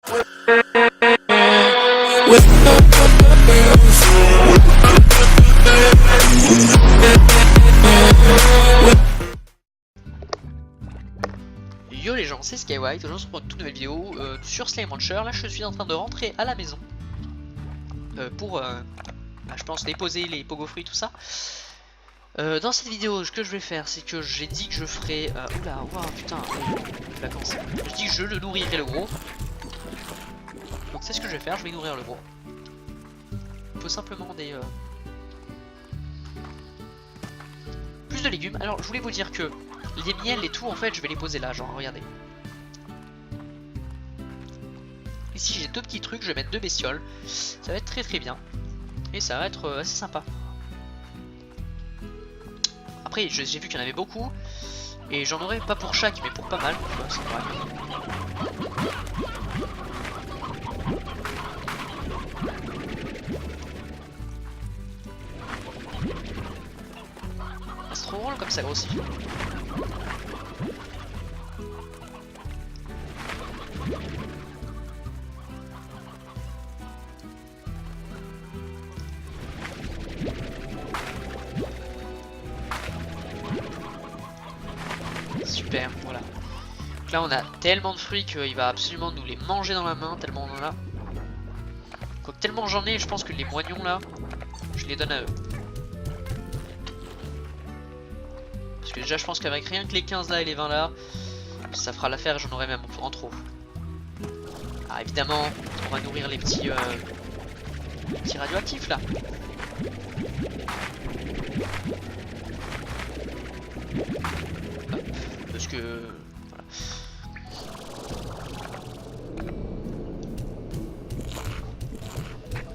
Yo les gens, c'est Skywhite, aujourd'hui on se retrouve pour une toute nouvelle vidéo sur Slime Rancher. Là je suis en train de rentrer à la maison pour je pense déposer les pogo fruits, tout ça. Dans cette vidéo, ce que je vais faire, c'est que j'ai dit que je ferai... oula, waouh, putain, vacances. Je dis que je le nourrirai le gros. Donc c'est ce que je vais faire, je vais nourrir le gros. Il faut simplement des... plus de légumes. Alors je voulais vous dire que les miels et tout, en fait, je vais les poser là, genre, regardez. Ici j'ai deux petits trucs, je vais mettre deux bestioles. Ça va être très très bien. Et ça va être assez sympa. Après, j'ai vu qu'il y en avait beaucoup. Et j'en aurais pas pour chaque, mais pour pas mal. C'est trop drôle comme ça grossit. Super, voilà. Donc là on a tellement de fruits qu'il va absolument nous les manger dans la main, tellement on en a. Quoique tellement j'en ai, je pense que les moignons là, je les donne à eux. Parce que déjà je pense qu'avec rien que les 15 là et les 20 là, ça fera l'affaire, j'en aurai même en trop. Ah évidemment, on va nourrir les petits radioactifs là. Parce que voilà.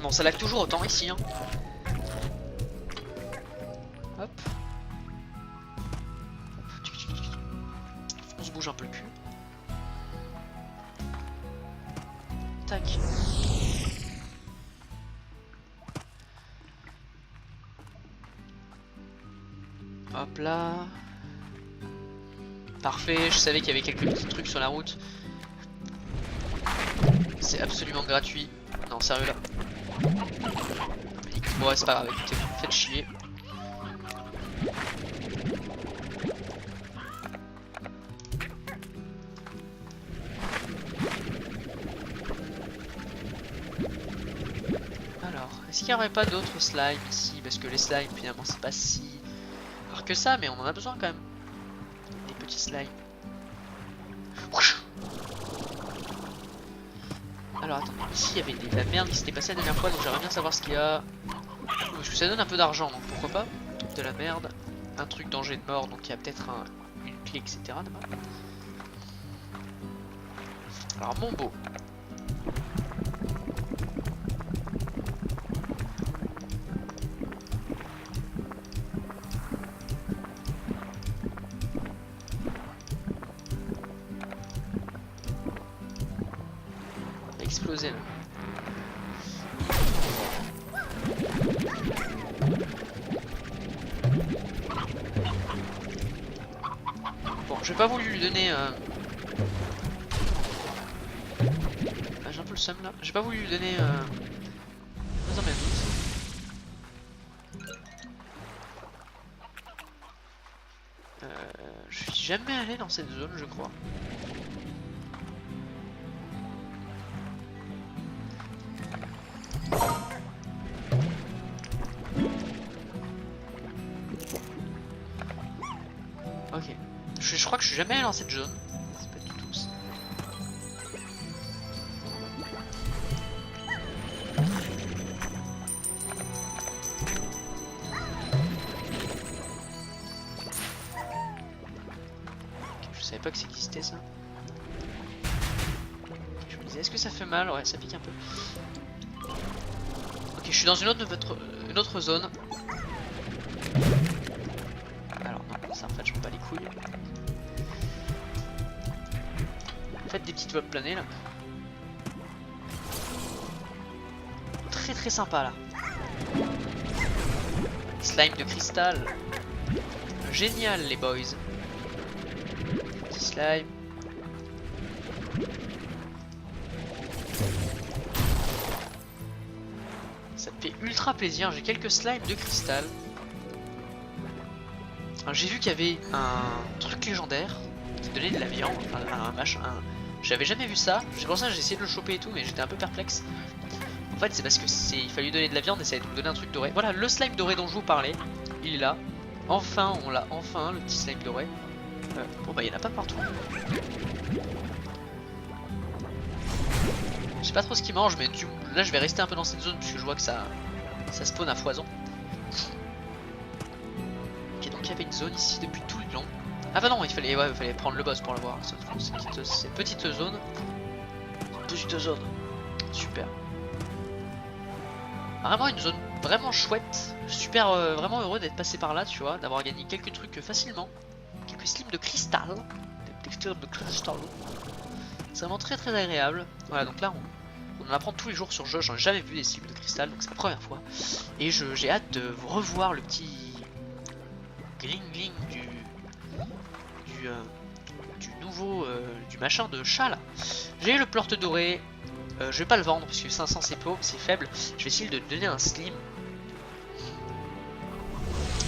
Bon, ça lag toujours autant ici, hein. Hop. On se bouge un peu le cul. Tac. Hop là. Parfait, je savais qu'il y avait quelques petits trucs sur la route. C'est absolument gratuit. Non, sérieux là. Bon, ouais, c'est pas grave, écoutez, faites chier. Alors, est-ce qu'il n'y aurait pas d'autres slimes ici? Parce que les slimes, finalement, c'est pas si rare que ça, mais on en a besoin quand même. Slime. Alors attendez, ici il y avait de la merde qui s'était passée la dernière fois, donc j'aimerais bien savoir ce qu'il y a. Parce que ça donne un peu d'argent, donc pourquoi pas. De la merde, un truc danger de mort, donc il y a peut-être une clé, etc. Alors mon beau. Exploser là. Bon, j'ai pas voulu lui donner ah, j'ai un peu le seum là. J'ai pas voulu lui donner non, mais je suis jamais allé dans cette zone, je crois. Ok. Je crois que je suis jamais allé dans cette zone. C'est pas du tout ça. Okay, je savais pas que ça existait ça. Je me disais, est-ce que ça fait mal? Ouais, ça pique un peu. Ok, je suis dans une autre zone. Alors non, ça en fait je m'en bats les couilles. Faites des petites vols planées là. Très très sympa là. Slime de cristal. Génial les boys. Petit slime. Ça me fait ultra plaisir. J'ai quelques slimes de cristal. J'ai vu qu'il y avait un truc légendaire qui donnait de la viande, enfin un machin. J'avais jamais vu ça. C'est pour ça que j'ai essayé de le choper et tout, mais j'étais un peu perplexe. En fait, c'est parce que il fallait lui donner de la viande et ça allait nous donner un truc doré. Voilà, le slime doré dont je vous parlais, il est là. Enfin, on l'a enfin, le petit slime doré. Bon bah il y en a pas partout. Je sais pas trop ce qu'il mange, mais là je vais rester un peu dans cette zone puisque je vois que ça spawn à foison. Ok, donc il y avait une zone ici depuis tout le long. Ah bah non, il fallait prendre le boss pour l'avoir. Cette petite zone. Super. Vraiment une zone vraiment chouette. Super, vraiment heureux d'être passé par là, tu vois, d'avoir gagné quelques trucs facilement. Quelques slimes de cristal. Des slimes de cristal. C'est vraiment très très agréable. Voilà, donc là on en apprend tous les jours sur jeu. J'en ai jamais vu des slimes de cristal, donc c'est la première fois. Et j'ai hâte de revoir le petit gling gling du nouveau du machin de chat là. J'ai le plorte doré. Je vais pas le vendre parce que 500 c'est faible. Je vais essayer de donner un slim.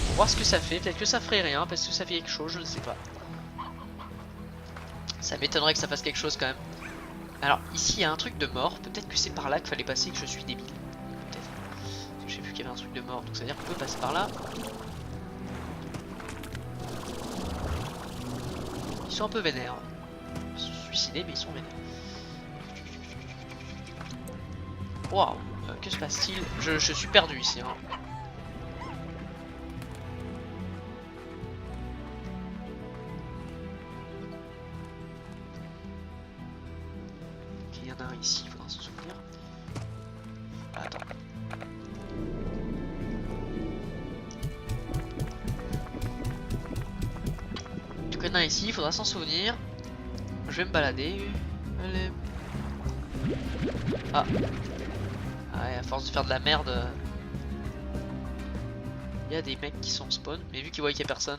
Pour voir ce que ça fait. Peut-être que ça ferait rien parce que ça fait quelque chose, je ne sais pas. Ça m'étonnerait que ça fasse quelque chose quand même. Alors ici il y a un truc de mort. Peut-être que c'est par là qu'il fallait passer, que je suis débile. Peut-être. J'ai vu qu'il y avait un truc de mort. Donc ça veut dire qu'on peut passer par là. Ils sont un peu vénères. Ils sont suicidés mais ils sont vénères. Waouh, que se passe-t-il? Je suis perdu ici. Hein. Ok, il y en a un ici, il faudra se souvenir. Ah, attends. En tout cas, il y en a un ici, il faudra s'en souvenir. Je vais me balader. Allez. Ah. Ouais, à force de faire de la merde, il y a des mecs qui sont spawn, mais vu qu'ils voient qu'il y a personne.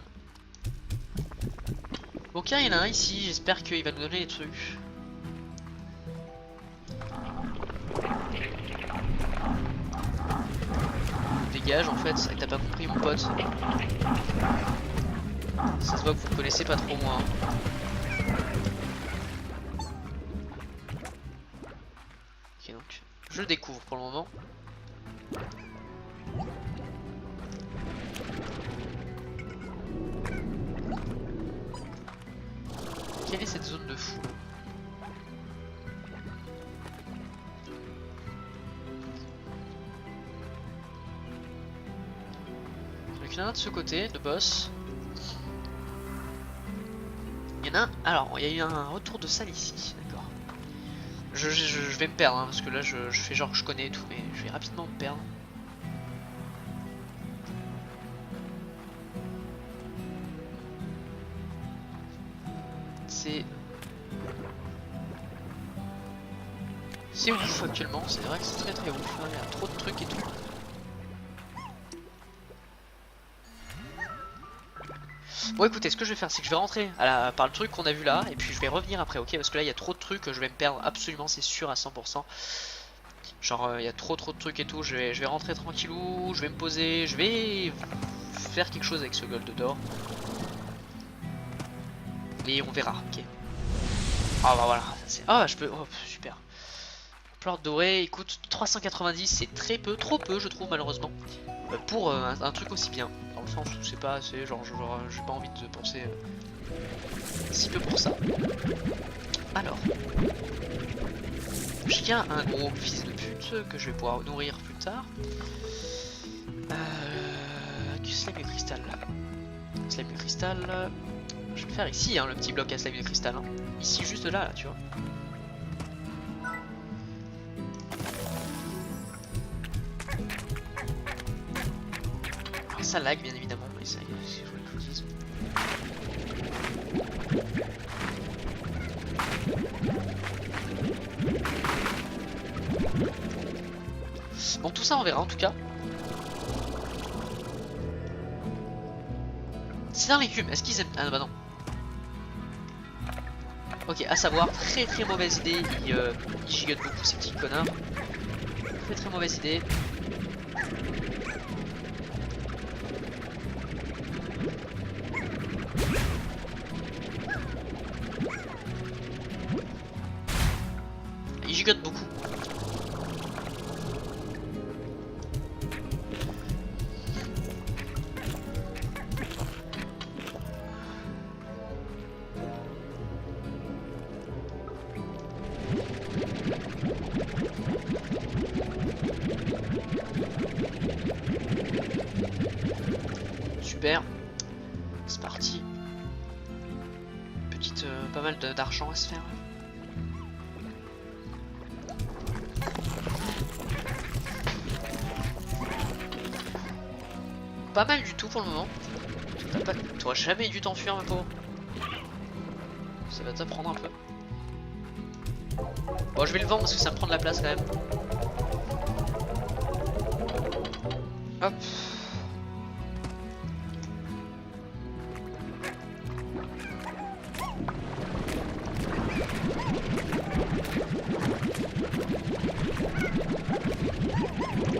Ok, il y en a un ici, j'espère qu'il va nous donner des trucs. Dégage en fait, c'est vrai que t'as pas compris mon pote. Ça se voit que vous ne connaissez pas trop moi. Ok, donc je le découvre pour le moment. Quelle est cette zone de fou? Donc il y en a un de ce côté, de boss. Il y en a un... Alors, il y a eu un retour de salle ici, d'accord. Je vais me perdre, hein, parce que là je fais genre que je connais et tout, mais je vais rapidement me perdre. C'est ouf actuellement, c'est vrai que c'est très ouf, hein, il y a trop de trucs et tout. Bon écoutez, ce que je vais faire c'est que je vais rentrer par le truc qu'on a vu là, et puis je vais revenir après, ok? Parce que là il y a trop de trucs, je vais me perdre absolument, c'est sûr à 100%. Genre il y a trop de trucs et tout, je vais rentrer tranquillou, je vais me poser, je vais faire quelque chose avec ce gold d'or. Et on verra, ok? Ah bah voilà, c'est... Ah je peux... Oh super. Plorte doré, écoute, 390 c'est très peu, trop peu je trouve malheureusement. Pour un truc aussi bien. Dans le sens où c'est pas assez, genre j'ai pas envie de penser si peu pour ça. Alors, j'ai un gros fils de pute que je vais pouvoir nourrir plus tard. Du slime de cristal là. Slime de cristal. Je vais le faire ici, hein, le petit bloc à slime de cristal. Hein. Ici, juste là, tu vois. Alors, ça lag bien évidemment, mais ça y est, si je voulais que je vous dise. Bon, tout ça on verra en tout cas. C'est dans l'écume, est-ce qu'ils aiment... Ah bah non. Ok, à savoir, très mauvaise idée, ils gigotent beaucoup ces petits connards. Très mauvaise idée. Il gigote beaucoup. Super, c'est parti. Petite, pas mal d'argent à se faire. Pas mal du tout pour le moment. T'auras jamais dû t'enfuir, ma pauvre. Ça va t'apprendre un peu. Bon, je vais le vendre parce que ça me prend de la place quand même. Hop.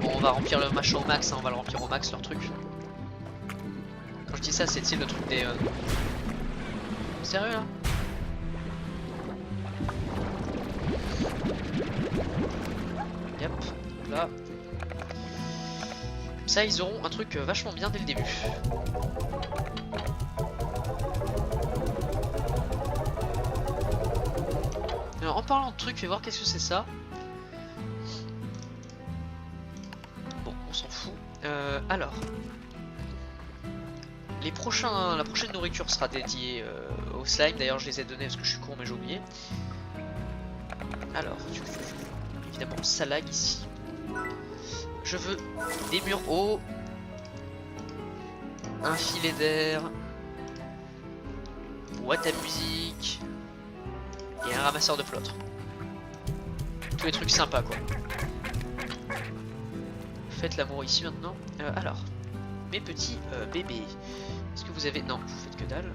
Bon, on va remplir le machin au max, hein, on va le remplir au max leur truc. Quand je dis ça, c'est le truc des... Sérieux là? Yep, là. Ça, ils auront un truc vachement bien dès le début. Alors, en parlant de trucs, je vais voir qu'est-ce que c'est ça. Bon, on s'en fout. Alors, la prochaine nourriture sera dédiée au slime. D'ailleurs, je les ai donnés parce que je suis con, mais j'ai oublié. Alors, évidemment, ça lag ici. Je veux des murs hauts, un filet d'air, boîte à musique et un ramasseur de plâtre. Tous les trucs sympas quoi. Faites l'amour ici maintenant. Alors, mes petits bébés, est-ce que vous avez... Non, vous faites que dalle.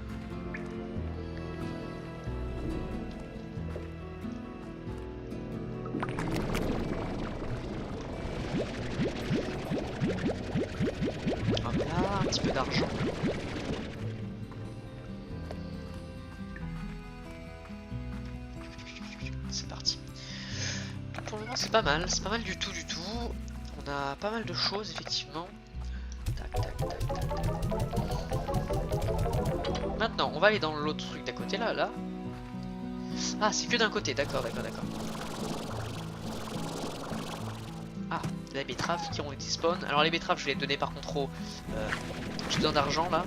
Hop là, un petit peu d'argent. C'est parti. Pour le moment c'est pas mal du tout On a pas mal de choses effectivement. Tac, tac, tac, tac, tac. Maintenant on va aller dans l'autre truc d'à côté là. Ah c'est que d'un côté, d'accord. Ah, les betteraves qui ont été spawn. Alors les betteraves je vais les donner par contre au... j'ai besoin d'argent là.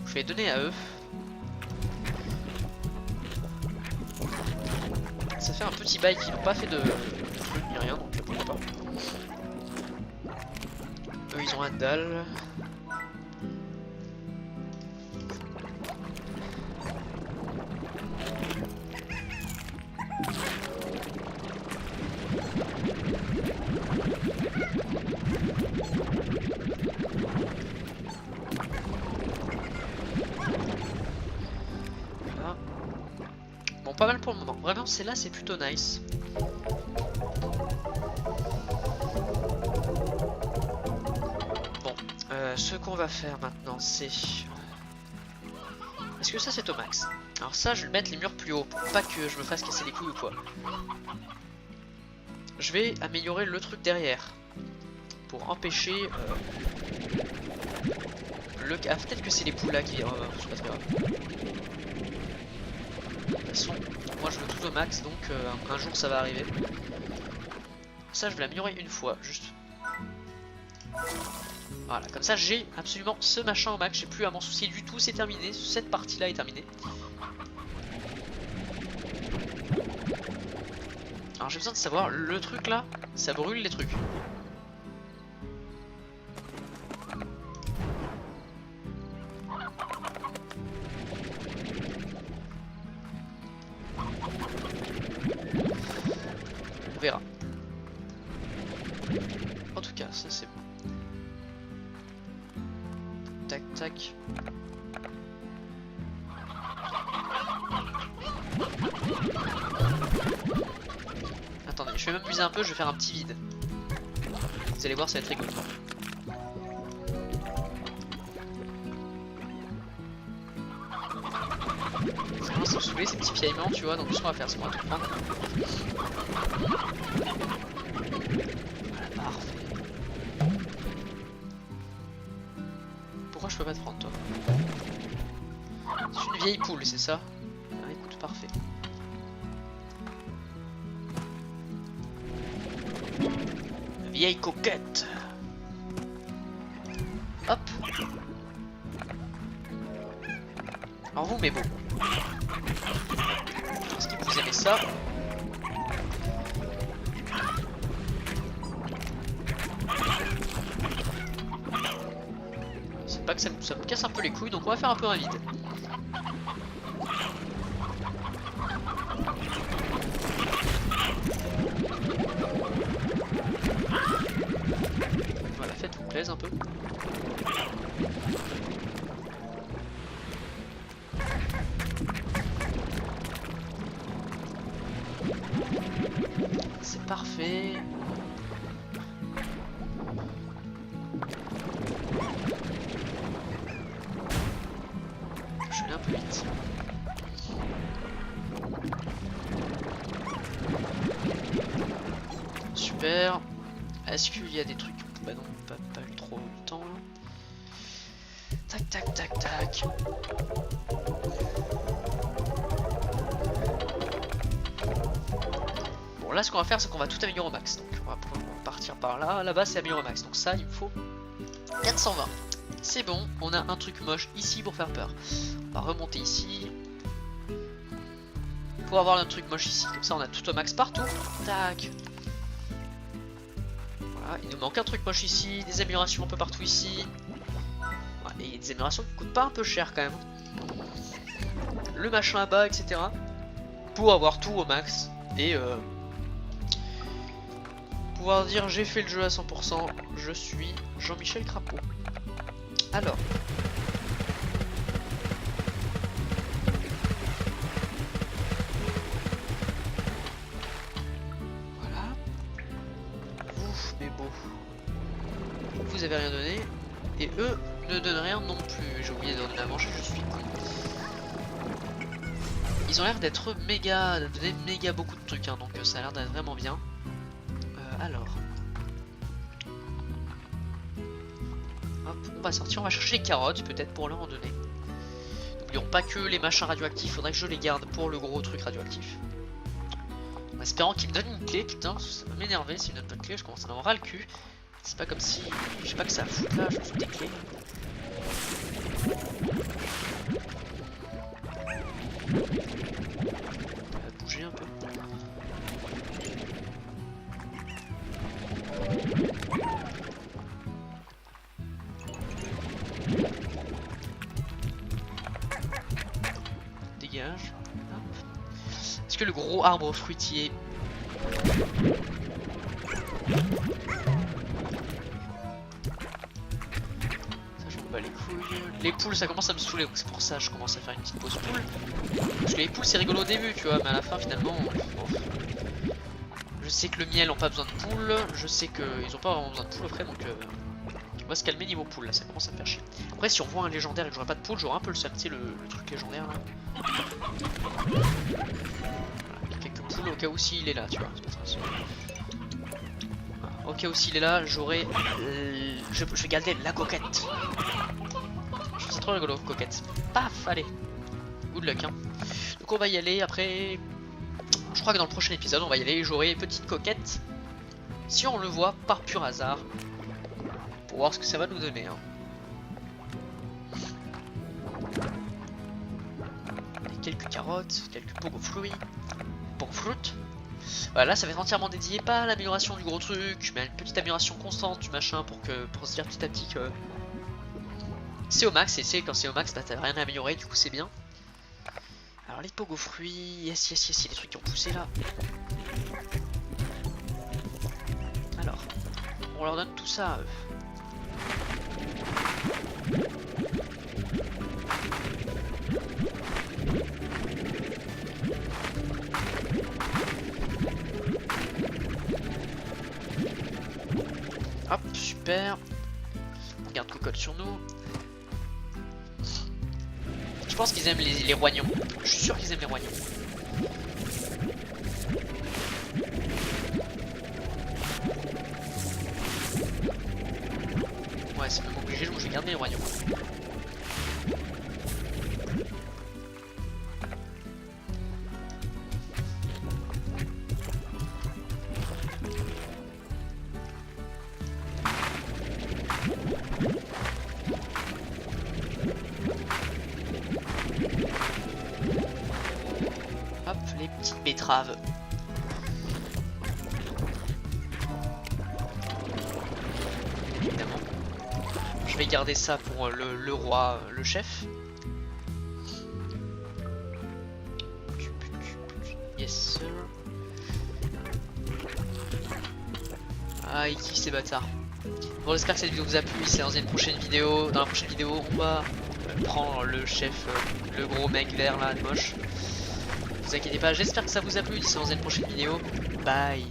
Je vais les donner à eux. Ça fait un petit bail qu'ils n'ont pas fait de truc ni rien, donc pourquoi pas. Eux ils ont un dalle. Bon, pas mal pour le moment. Vraiment, celle-là, c'est plutôt nice. Bon, ce qu'on va faire maintenant, c'est... Est-ce que ça, c'est au max? Alors ça, je vais mettre les murs plus haut, pour pas que je me fasse casser les couilles ou quoi. Je vais améliorer le truc derrière. Pour empêcher... le... Ah, peut-être que c'est les poules là qui... c'est pas très grave. De toute façon, moi je veux tout au max, donc un jour ça va arriver. Ça, je vais l'améliorer une fois, juste. Voilà, comme ça j'ai absolument ce machin au max, j'ai plus à m'en soucier du tout, c'est terminé, cette partie-là est terminée. Alors j'ai besoin de savoir, le truc là, ça brûle les trucs. On verra. En tout cas, ça c'est bon. Tac tac. vais m'amuser un peu, je vais faire un petit vide. Vous allez voir, ça va être rigolo. Vraiment, ça me saoulait ces petits piaillements, tu vois, donc ce qu'on va faire, c'est qu'on va tout prendre. Voilà, parfait. Pourquoi je peux pas te prendre, toi? C'est une vieille poule, c'est ça? Ah, écoute, parfait. Vieille coquette. Hop. Alors vous, mes beaux, est-ce que vous aimez ça? C'est pas que ça me casse un peu les couilles, donc on va faire un peu un vide. Voilà, faites-vous plaisir un peu. C'est parfait. Je vais aller un peu vite. Super. Est-ce qu'il y a des trucs? Bah non, pas eu trop le temps là. Tac tac tac tac. Bon là ce qu'on va faire c'est qu'on va tout améliorer au max. Donc on va partir par là. Là-bas c'est amélioré au max. Donc ça il me faut 420. C'est bon, on a un truc moche ici pour faire peur. On va remonter ici. Pour avoir un truc moche ici. Comme ça on a tout au max partout. Tac. Voilà, il nous manque un truc moche ici, des améliorations un peu partout ici. Ouais, et des améliorations qui coûtent pas un peu cher quand même. Le machin là-bas, etc. Pour avoir tout au max. Et pouvoir dire j'ai fait le jeu à 100%, je suis Jean-Michel Crapaud. Alors. Voilà. Vous, mes beaux. Vous avez rien donné. Et eux ne donnent rien non plus. J'ai oublié de donner à manger, je suis con. Ils ont l'air d'être méga, de donner méga beaucoup de trucs, hein, donc ça a l'air d'être vraiment bien. Alors. Hop, on va sortir, on va chercher les carottes peut-être pour leur en donner. N'oublions pas que les machins radioactifs, faudrait que je les garde pour le gros truc radioactif. En espérant qu'ils me donnent une clé, putain, ça va m'énerver s'ils me donnent pas de clé, je commence à en avoir ras le cul. C'est pas comme si, je sais pas que ça fout là, je me fous des clés. On va bouger un peu. Dégage. Est-ce que le gros arbre fruitier... les couilles. Les poules ça commence à me saouler, donc c'est pour ça que je commence à faire une petite pause poule. Parce que les poules c'est rigolo au début tu vois, mais à la fin finalement je sais que le miel n'a pas besoin de poules, je sais qu'ils ont pas vraiment besoin de poules après, donc on va se calmer niveau poule là, ça commence à me faire chier. Après si on voit un légendaire et que j'aurai pas de poule, j'aurai un peu le seum, tu sais le truc légendaire là. Voilà, quelques poules au cas où s'il est là tu vois, c'est pas ça. Au cas où s'il est là, j'aurai... je vais garder la coquette. Je trouve ça trop rigolo, coquette. Paf, allez. Good luck, hein. Donc on va y aller, après... Je crois que dans le prochain épisode, on va y aller, j'aurai petite coquette. Si on le voit par pur hasard. Pour voir ce que ça va nous donner, hein. Et quelques carottes, quelques pogo fruits. Pogo fruits. Voilà, là ça va être entièrement dédié pas à l'amélioration du gros truc, mais à une petite amélioration constante du machin pour se dire petit à petit que c'est au max, et c'est quand c'est au max, bah t'as rien à améliorer, du coup c'est bien. Alors les pogo fruits, yes, il y a des trucs qui ont poussé là. Alors, on leur donne tout ça à eux. super. On garde cocotte sur nous. Je pense qu'ils aiment les roignons. Je suis sûr qu'ils aiment les roignons. Ouais, c'est même obligé, donc je vais garder les roignons. Hop, les petites betteraves. Évidemment. Je vais garder ça pour le roi, le chef. Yes sir. Ah, ils kiffent ces bâtards. Bon, j'espère que cette vidéo vous a plu. C'est dans une prochaine vidéo. Dans la prochaine vidéo, on va prendre le chef, le gros mec vert là, moche. Ne vous inquiétez pas, j'espère que ça vous a plu. C'est dans une prochaine vidéo. Bye.